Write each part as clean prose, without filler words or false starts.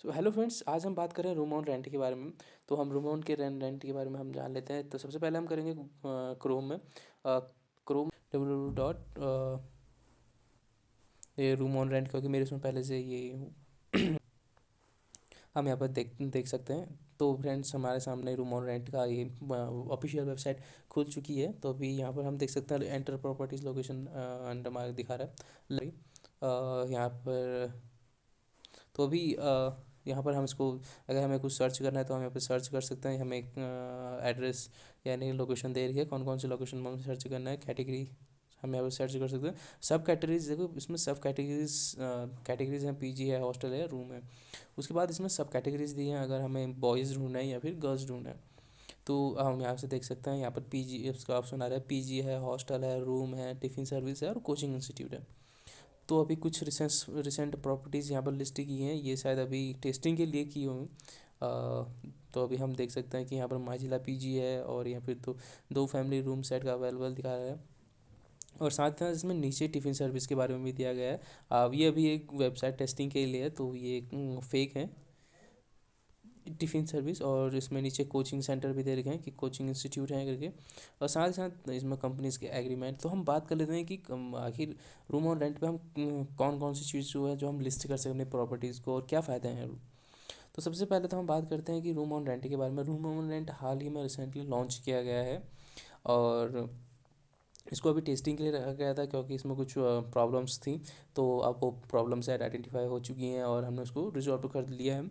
So hello friends, आज हम बात कर रहे हैं रूम ऑन रेंट के बारे में। तो हम रूम ऑन के रेंट के बारे में हम जान लेते हैं। तो सबसे पहले हम करेंगे क्रोम में क्रोम डब्ल्यू डॉट ये रूम ऑन रेंट, क्योंकि मेरे उसमें पहले से ये हम यहाँ पर देख देख सकते हैं। तो फ्रेंड्स, हमारे सामने रूम ऑन रेंट का ये ऑफिशियल वेबसाइट खुल चुकी है। तो अभी यहाँ पर हम देख सकते हैं enter properties location under mark दिखा रहा है। यहाँ पर तो अभी यहाँ पर हम इसको, अगर हमें कुछ सर्च करना है तो हम यहाँ पे सर्च कर सकते हैं। हमें एड्रेस यानी लोकेशन दे रही है, कौन कौन सी लोकेशन में हमें सर्च करना है। कैटेगरी हम यहाँ पर सर्च कर सकते हैं। सब कैटेगरीज देखो, इसमें सब कैटेगरीज हैं। पीजी है, हॉस्टल है, रूम है। उसके बाद इसमें सब कैटेगरीज दी हैं, अगर हमें बॉयज़ ढूंढना है या फिर गर्ल्स ढूंढना है। तो हम यहाँ से देख सकते हैं, यहाँ पर पीजी इसका ऑप्शन आ रहा है। पीजी है, हॉस्टल है, रूम है, टिफ़िन सर्विस है और कोचिंग इंस्टीट्यूट है। तो अभी कुछ रिसेंट प्रॉपर्टीज़ यहाँ पर लिस्ट की हैं, ये शायद अभी टेस्टिंग के लिए की हुई हैं। तो अभी हम देख सकते हैं कि यहाँ पर माजिला पीजी है और यहाँ फिर तो 2 फैमिली रूम सेट का अवेलेबल दिखा रहा है। और साथ ही साथ इसमें नीचे टिफ़िन सर्विस के बारे में भी दिया गया है। ये अभी एक वेबसाइट टेस्टिंग के लिए है, तो ये फेक है टिफ़िन सर्विस। और इसमें नीचे कोचिंग सेंटर भी दे रखे हैं कि कोचिंग इंस्टीट्यूट है करके। और साथ ही साथ इसमें कंपनीज़ के एग्रीमेंट। तो हम बात कर लेते हैं कि आखिर रूम और रेंट पे हम कौन कौन सी चीज़ जो है जो हम लिस्ट कर सकते हैं प्रॉपर्टीज़ को, और क्या फ़ायदे हैं। तो सबसे पहले तो हम बात करते हैं कि रूम ऑन रेंट के बारे में। रूम ऑन रेंट हाल ही में रिसेंटली लॉन्च किया गया है, और इसको अभी टेस्टिंग के लिए रखा गया था क्योंकि इसमें कुछ प्रॉब्लम्स थी। तो अब वो प्रॉब्लम्स आइडेंटिफाई हो चुकी हैं और हमने उसको रिजॉल्व कर लिया है।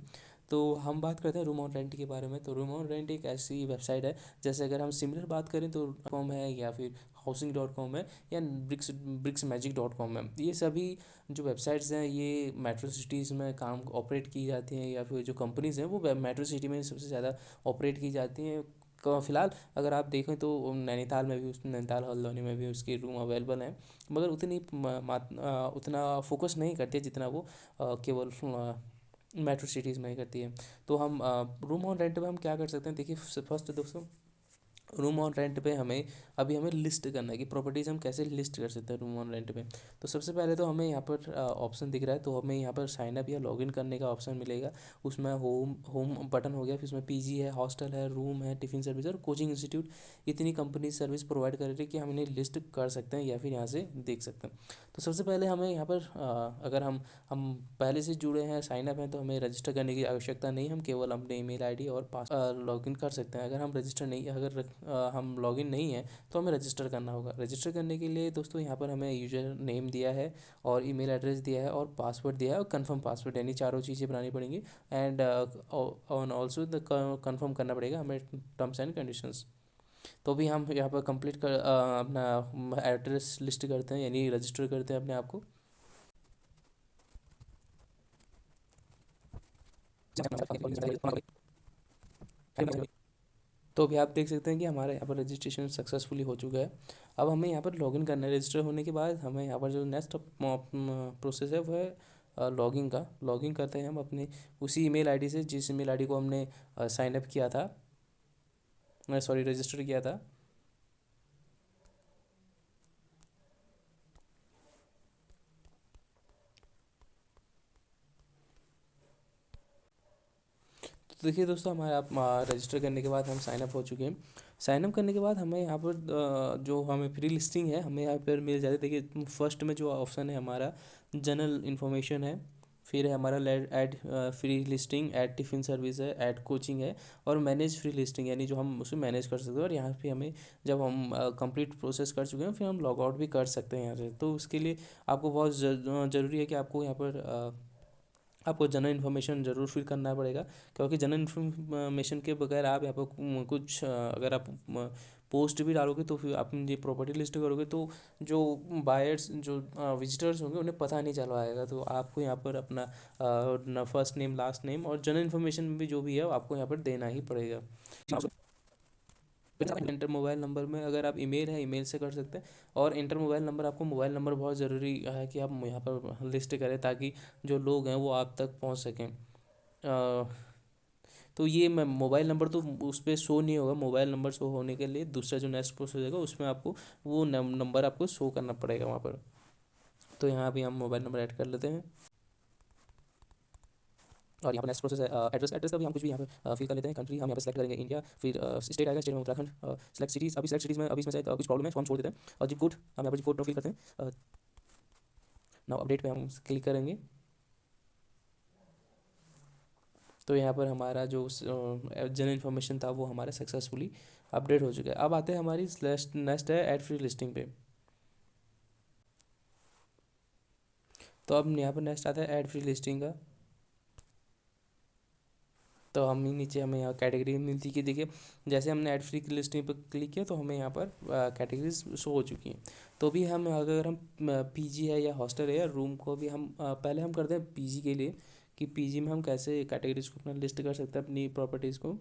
तो हम बात करते हैं रूम ऑन रेंट के बारे में। तो रूम ऑन रेंट एक ऐसी वेबसाइट है, जैसे अगर हम सिमिलर बात करें तो कॉम है, या फिर हाउसिंग.com है, या ब्रिक्स मैजिक .com है। ये सभी जो वेबसाइट्स हैं ये मेट्रो सिटीज़ में काम ऑपरेट की जाती हैं, या फिर जो कंपनीज़ हैं वो मेट्रो सिटी में सबसे ज़्यादा ऑपरेट की जाती हैं। फ़िलहाल अगर आप देखें तो नैनीताल में भी नैनीताल हल्द्वानी में भी उसके रूम अवेलेबल हैं, मगर उतना फोकस नहीं करती है जितना वो केवल मेट्रो सिटीज़ में ही करती है। तो हम रूम ऑन रेंट पे हम क्या कर सकते हैं, देखिए फर्स्ट दोस्तों, रूम ऑन रेंट पे हमें लिस्ट करना है कि प्रॉपर्टीज़ हम कैसे लिस्ट कर सकते हैं रूम ऑन रेंट पे। तो सबसे पहले तो हमें यहाँ पर ऑप्शन दिख रहा है, तो हमें यहाँ पर साइन अप या लॉगिन करने का ऑप्शन मिलेगा। उसमें होम होम बटन हो गया, फिर उसमें पीजी है, हॉस्टल है, रूम है, टिफ़िन सर्विस और कोचिंग इंस्टीट्यूट। इतनी कंपनी सर्विस प्रोवाइड कर रही है कि हम इन्हें लिस्ट कर सकते हैं या फिर यहाँ से देख सकते हैं। तो सबसे पहले हमें यहाँ पर अगर हम पहले से जुड़े हैं, साइन अप हैं, तो हमें रजिस्टर करने की आवश्यकता नहीं। हम केवल अपने ईमेल आईडी और पास लॉगिन कर सकते हैं। अगर हम लॉगिन नहीं है तो हमें रजिस्टर करना होगा। रजिस्टर करने के लिए दोस्तों यहाँ पर हमें यूज़र नेम दिया है और ईमेल एड्रेस दिया है और पासवर्ड दिया है और कंफर्म पासवर्ड, यानी चारों चीज़ें बनानी पड़ेंगी। And on also the confirm करना पड़ेगा हमें टर्म्स एंड कंडीशंस। तो भी हम यहाँ पर कंप्लीट अपना एड्रेस लिस्ट करते हैं, यानी रजिस्टर करते हैं अपने आप को। तो अभी आप देख सकते हैं कि हमारे यहाँ पर रजिस्ट्रेशन सक्सेसफुली हो चुका है। अब हमें यहाँ पर लॉगिन करना है। रजिस्टर होने के बाद हमें यहाँ पर जो नेक्स्ट प्रोसेस है वो है लॉगिन का। लॉगिन करते हैं हम अपने उसी ईमेल आईडी से जिस ईमेल आईडी को हमने साइन अप किया था, सॉरी रजिस्टर किया था। तो देखिए दोस्तों, हमारे आप रजिस्टर करने के बाद हम साइन अप हो चुके हैं। साइन अप करने के बाद हमें यहाँ पर जो हमें फ्री लिस्टिंग है हमें यहाँ पर मिल जाती है। देखिए फर्स्ट में जो ऑप्शन है हमारा जनरल इन्फॉर्मेशन है, फिर है हमारा ad free listing, add tiffin service है, ऐड कोचिंग है, और मैनेज फ्री लिस्टिंग, यानी जो हम उसे मैनेज कर सकते हैं। और यहाँ पे हमें जब हम कंप्लीट प्रोसेस कर चुके हैं फिर हम लॉग आउट भी कर सकते हैं यहाँ से। तो उसके लिए आपको बहुत ज़रूरी है कि आपको यहाँ पर आपको जनरल इन्फॉर्मेशन ज़रूर फिल करना पड़ेगा, क्योंकि जनरल इन्फॉर्मेशन के बगैर आप यहाँ पर कुछ अगर आप पोस्ट भी डालोगे तो फिर आप ये प्रॉपर्टी लिस्ट करोगे तो जो बायर्स जो विजिटर्स होंगे उन्हें पता नहीं चल पाएगा। तो आपको यहाँ पर अपना फर्स्ट नेम, लास्ट नेम और जनरल इन्फॉर्मेशन भी जो भी है वो आपको यहाँ पर देना ही पड़ेगा। इंटर मोबाइल नंबर में अगर आप ईमेल है ईमेल से कर सकते हैं, और इंटर मोबाइल नंबर, आपको मोबाइल नंबर बहुत ज़रूरी है कि आप यहाँ पर लिस्ट करें ताकि जो लोग हैं वो आप तक पहुँच सकें। तो ये मैं मोबाइल नंबर तो उस पर शो नहीं होगा। मोबाइल नंबर शो होने के लिए दूसरा जो नेक्स्ट प्रोसेस होगा उसमें आपको वो नंबर आपको शो करना पड़ेगा वहाँ पर। तो यहाँ भी हम मोबाइल नंबर ऐड कर लेते हैं। और यहाँ पर नेक्स्ट प्रोसेस है एड्रेस। एड्रेस का भी हम कुछ भी यहाँ पर फिल कर लेते हैं। कंट्री हम यहाँ पर सेलेक्ट करेंगे इंडिया, फिर स्टेट आएगा, स्टेट में उत्तराखंड। सेलेक्ट सिटीज़, अभी सेलेक्ट सिटीज़ में अभी इसमें शायद कुछ प्रॉब्लम है, इसको हम छोड़ देते हैं। और जिप कोड हम यहाँ पर जिप कोड फिल करते हैं। नाउ अपडेट पे हम क्लिक करेंगे तो यहाँ पर हमारा जो जनरल इन्फॉर्मेशन था वो हमारा सक्सेसफुली अपडेट हो चुका है। अब आते हैं हमारी नेक्स्ट है ऐड फ्री लिस्टिंग पे। तो अब यहाँ पर नेक्स्ट आता है ऐड फ्री लिस्टिंग का। तो हम नीचे हमें यहाँ कैटेगरी मिलती है, देखिए जैसे हमने ऐड फ्री की लिस्टिंग पर क्लिक किया तो हमें यहाँ पर कैटेगरीज शो हो चुकी हैं। तो भी हम अगर हम पीजी है या हॉस्टल है या रूम को भी हम पहले हम करते हैं पीजी के लिए कि पीजी में हम कैसे कैटेगरीज को अपना लिस्ट कर सकते हैं अपनी प्रॉपर्टीज़ को।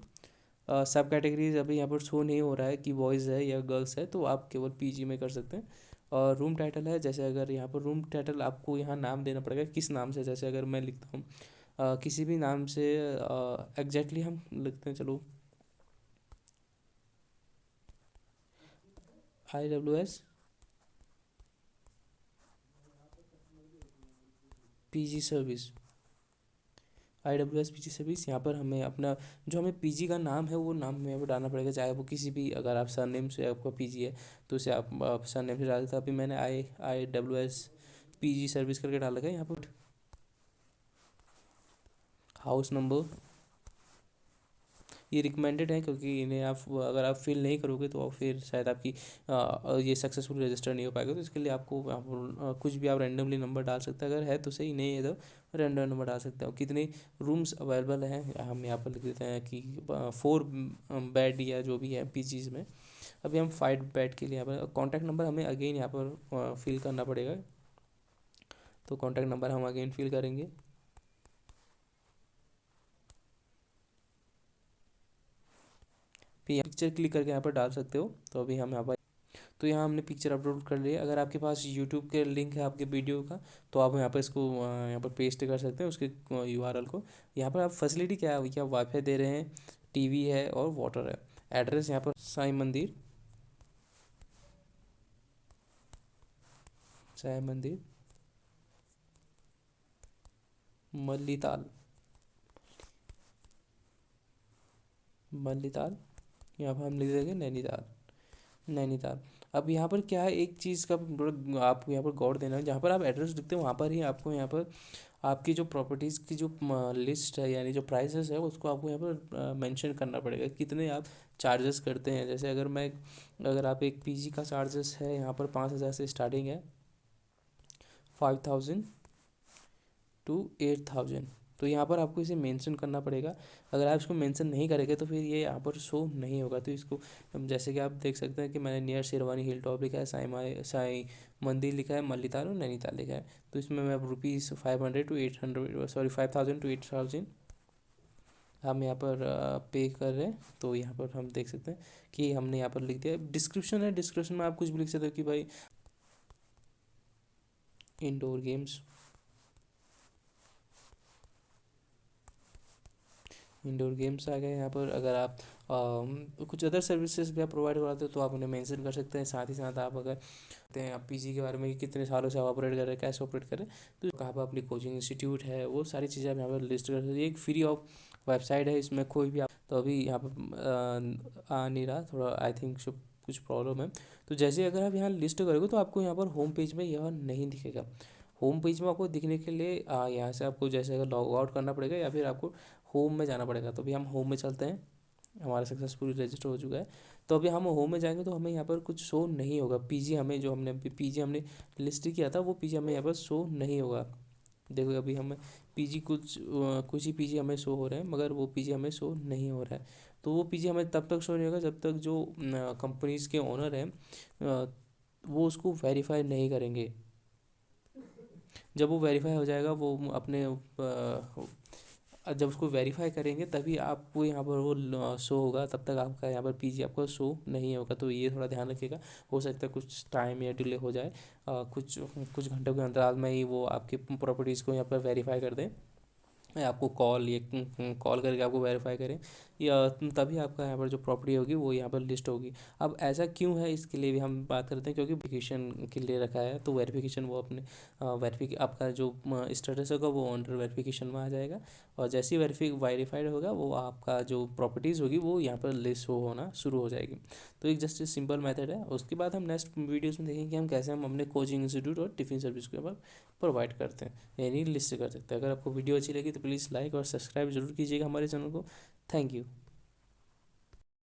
सब कैटेगरीज अभी यहाँ पर शो नहीं हो रहा है कि बॉयज़ है या गर्ल्स है, तो आप केवल पीजी में कर सकते हैं। और रूम टाइटल है, जैसे अगर यहाँ पर रूम टाइटल आपको यहाँ नाम देना पड़ेगा किस नाम से, जैसे अगर मैं लिखता हूँ किसी भी नाम से एग्जैक्टली हम लिखते हैं, चलो IWS PG service, IWS PG service. यहाँ पर हमें अपना जो हमें पीजी का नाम है वो नाम हमें यहाँ पर डालना पड़ेगा, चाहे वो किसी भी, अगर आप सरनेम से आपका पीजी है तो उसे आप सरनेम से डाल देते। अभी मैंने IWS पीजी सर्विस करके डाल रखा है। यहाँ पर हाउस नंबर ये रिकमेंडेड है, क्योंकि इन्हें आप अगर आप फिल नहीं करोगे तो फिर शायद आपकी ये सक्सेसफुल रजिस्टर नहीं हो पाएगा। तो इसके लिए आपको कुछ भी आप रैंडमली नंबर डाल सकते हैं, अगर है तो सही, नहीं है तो रैंडम नंबर डाल सकते हो। कितने रूम्स अवेलेबल हैं हम यहाँ पर लिख देते हैं कि 4 बेड या जो भी है पीजीज में। अभी हम 5 बेड के लिए यहाँ पर कॉन्टैक्ट नंबर हमें अगेन यहाँ पर फिल करना पड़ेगा। तो कॉन्टैक्ट नंबर हम अगेन फिल करेंगे। फिर पिक्चर क्लिक करके यहाँ पर डाल सकते हो। तो अभी हम यहाँ पर, तो यहाँ हमने पिक्चर अपलोड कर लिया। अगर आपके पास यूट्यूब के लिंक है आपके वीडियो का तो आप यहाँ पर इसको यहाँ पर पेस्ट कर सकते हैं उसके URL को। यहाँ पर आप फैसिलिटी क्या है, क्या वाईफाई दे रहे हैं, टीवी है और वाटर है। एड्रेस यहाँ पर साईं मंदिर, साईं मंदिर मल्लीताल, मल्लीताल, यहाँ पर हम लिख देंगे नैनीताल, नैनीताल। अब यहाँ पर क्या है, एक चीज़ का आपको यहाँ पर गौर देना है, जहाँ पर आप एड्रेस लिखते हो वहाँ पर ही आपको यहाँ पर आपकी जो प्रॉपर्टीज़ की जो लिस्ट है यानी जो प्राइसेस है उसको आपको यहाँ पर मेंशन करना पड़ेगा, कितने आप चार्जेस करते हैं। जैसे अगर आप एक पीजी का चार्जेस है यहाँ पर 5,000 से स्टार्टिंग है, 5,000 टू 8,000। तो यहाँ पर आपको इसे मेंशन करना पड़ेगा। अगर आप इसको मेंशन नहीं करेंगे तो फिर ये यहाँ पर शो नहीं होगा। तो इसको जैसे कि आप देख सकते हैं कि मैंने नियर शेरवानी हिल टॉप लिखा है, साई मंदिर लिखा है, मल्लीताल और नैनीताल लिखा है। तो इसमें मैं ₹500 टू 800, सॉरी 5,000 टू 8,000 हम यहाँ पर पे कर रहे हैं। तो यहाँ पर हम देख सकते हैं कि हमने यहाँ पर लिख दिया। डिस्क्रिप्शन है, डिस्क्रिप्शन में आप कुछ भी लिख सकते हो कि भाई इंडोर गेम्स, इंडोर गेम्स आ गए यहाँ पर। अगर आप कुछ अदर सर्विसेज भी आप प्रोवाइड कराते हो तो आप उन्हें मेंशन कर सकते हैं। साथ ही साथ आप अगर कहते हैं आप पीजी के बारे में कि कितने सालों से आप ऑपरेट कर रहे हैं, कैसे ऑपरेट कर रहे हैं, तो कहाँ पर अपनी कोचिंग इंस्टीट्यूट है, वो सारी चीज़ें आप यहाँ पर लिस्ट कर सकते हैं। एक फ्री ऑफ वेबसाइट है, इसमें कोई भी आप, तो अभी यहाँ पर आ नहीं रहा, थोड़ा आई थिंक कुछ प्रॉब्लम है। तो जैसे अगर आप यहाँ लिस्ट करोगे तो आपको यहाँ पर होम पेज में यह नहीं दिखेगा। होम पेज में आपको दिखने के लिए यहाँ से आपको जैसे अगर लॉग आउट करना पड़ेगा या फिर आपको होम में जाना पड़ेगा। तो अभी हम होम में चलते हैं, हमारा सक्सेसफुली रजिस्टर हो चुका है। तो अभी हम होम में जाएंगे तो हमें यहाँ पर कुछ शो नहीं होगा। पीजी हमें जो हमने पीजी हमने लिस्ट किया था वो पीजी हमें यहाँ पर शो नहीं होगा। देखो अभी हमें पीजी कुछ ही पीजी हमें शो हो रहे हैं, मगर वो पीजी हमें शो नहीं हो रहा है। तो वो पीजी हमें तब तक शो नहीं होगा जब तक जो कंपनीज़ के ओनर हैं वो उसको वेरीफाई नहीं करेंगे। जब वो वेरीफाई हो जाएगा वो अपने जब उसको वेरीफाई करेंगे तभी आपको यहाँ पर वो शो होगा, तब तक आपका यहाँ पर पीजी आपको शो नहीं होगा। तो ये थोड़ा ध्यान रखिएगा, हो सकता है कुछ टाइम या डिले हो जाए, कुछ कुछ घंटों के अंतराल में ही वो आपकी प्रॉपर्टीज़ को यहाँ पर वेरीफाई कर दें, या आपको कॉल करके आपको वेरीफाई करें। या तभी आपका यहाँ पर जो प्रॉपर्टी होगी वो यहाँ पर लिस्ट होगी। अब ऐसा क्यों है, इसके लिए भी हम बात करते हैं, क्योंकि वेरिफिकेशन के लिए रखा है, तो वेरिफिकेशन वो अपने आपका जो स्टेटस होगा वो अंडर वेरिफिकेशन में आ जाएगा, और जैसे ही वेरीफाइड होगा वो आपका जो प्रॉपर्टीज़ होगी वो यहाँ पर लिस्ट होना शुरू हो जाएगी। तो एक जस्ट सिंपल मेथड है। उसके बाद हम नेक्स्ट वीडियोस में देखेंगे कि हम कैसे हम अपने कोचिंग इंस्टीट्यूट और टिफिन सर्विस के ऊपर प्रोवाइड करते हैं, यानी लिस्ट कर सकते हैं। अगर आपको वीडियो अच्छी लगी तो प्लीज़ लाइक और सब्सक्राइब जरूर कीजिएगा हमारे चैनल को। Thank you.